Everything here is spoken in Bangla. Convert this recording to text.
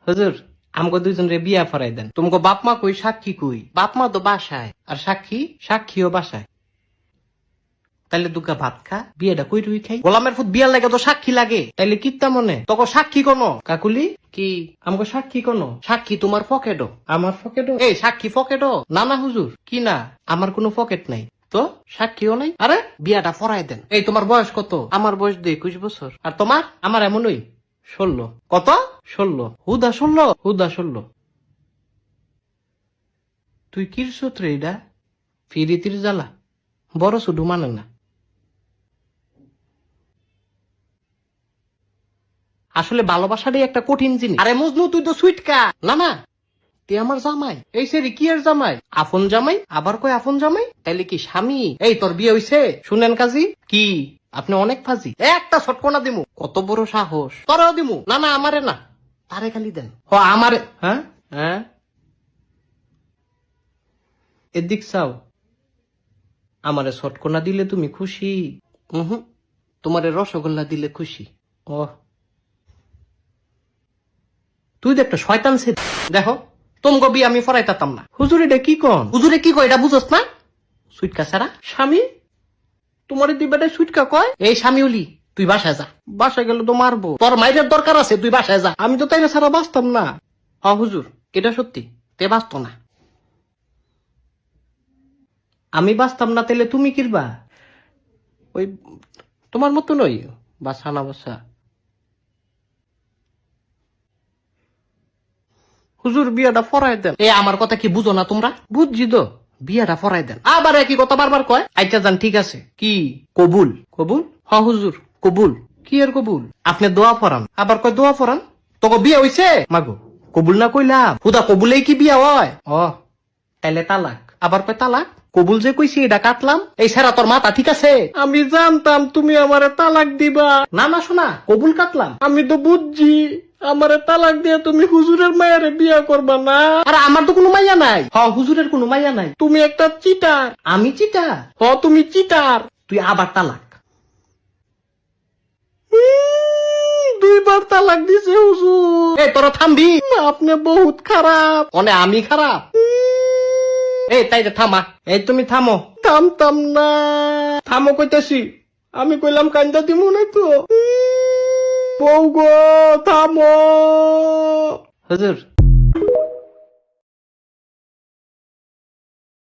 হুজুর আমগো দুইজন রে বিয়া ফরাই দেন। তোমাকে বাপ মা কই, সাক্ষী কই? বাপ মা তো বাসায়, আর সাক্ষীও বাসায়। তাইলে দুকা ভাত খা, বিয়েটা কই রুই খাই। গোলামের ফুট বিয়ার লাগে তো সাক্ষী লাগে, তাইলে কিত্তা মনে তক সাক্ষী কোন? কাকুলি কি আমগো সাক্ষী কোন? সাক্ষী তোমার পকেটও। আমার পকেটও? এই সাক্ষী পকেটও না? না হুজুর, কি না, আমার কোনো পকেট নাই তো, সাক্ষীও নাই। আরে বিয়াটা ফরাই দেন। এই তোমার বয়স কত? আমার বয়স 21 বছর। আর তোমার? আমার এমনই 16। কত? 16। হুদা 16? হুদা 16। তুই কির সূত্রে এটা ফিরিতির জ্বালা বড় শুধু মানে না। আসলে ভালোবাসাটাই একটা কঠিন জিনিস। আরে মজনু তুই তো সুইটকা। না না, তুই আমার জামাই। এই সেরি কি এর জামাই? আপন জামাই। আবার কই আপন জামাই? তাইলে কি স্বামী? এই তোর বিয়ে হইছে? শুনেন কাজী কি আপনি অনেক ফাজি। একটা ছটকনা দিমু। কত বড় সাহস! তোরও দিমু। না না, আমারে না, তারে খালি দেন। হ আমারে। হ্যাঁ হ্যাঁ, এদিক চাও। আমারে ছটকনা দিলে তুমি খুশি? তোমারে রসগোল্লা দিলে খুশি। ও, তুই তো একটা শয়তান ছে। দেখো তোমগো বিয়ে আমি ফরাইতাম না। হুজুর এটা কি কন? হুজুরে কি কয় এটা বুঝস না? সুইটকা ছাড়া স্বামী তোমার দুই বেটায় সুইটকা কয়? এই স্বামীউলি তুই বাসায় যা। বাসায় গেলে তো মারবো। তোর মাইরের দরকার আছে, তুই বাসায় যা। আমি তো তাই না ছাড়া বাঁচতাম না। হ হুজুর, এটা সত্যি, তে বাঁচত না। আমি বাঁচতাম না, তাইলে তুমি কিরবা? ওই তোমার মতো নই, বাসা না বাসা। হুজুর বিয়াটা ফরাই দেন। এ আমার কথা কি বুঝো না তোমরা? বুঝছি তো, বিয়াটা ফরাই দেন। আবার একই কথা বারবার কয়। আচ্ছা যান, ঠিক আছে। কি কবুল? কবুল? হ হুজুর কবুল। কি এর কবুল? আপনি দোয়া ফরান, আবার কয় দোয়া ফরান। তোকে বিয়ে হইছে? মাগো কবুল না কইলাম। হুদা কবুলেই কি বিয়া হয়? ও তাইলে তালাক। আবার কয় তালাক। কবুল যে কইছি এটা কাটলাম। এই সারা তোর মাথা ঠিক আছে? আমি জানতাম তুমি আমারে তালাক দিবা। না না শোনা, কবুল কাটলাম। আমি তো বুঝছি আমারে তালাক দিয়ে তুমি হুজুরের মায়েরে বিয়া করবা না। আরে আমার তো কোনো মাইয়া নাই। হ হুজুরের কোনো মাইয়া নাই। তুমি একটা চিটার। আমি চিটার? হ তুমি চিটার। তুই আবার তালাক। 2বার তালাক দিছে হুজুর। এই তোরা থামবি? আপনি বহুত খারাপ। অনে আমি খারাপ? এই তাই থামা। এই তুমি থামো। থামতাম না। থামো কইতাছি। আমি কইলাম কান্দা দিমু না তো। বউ গো থামো। হুজুর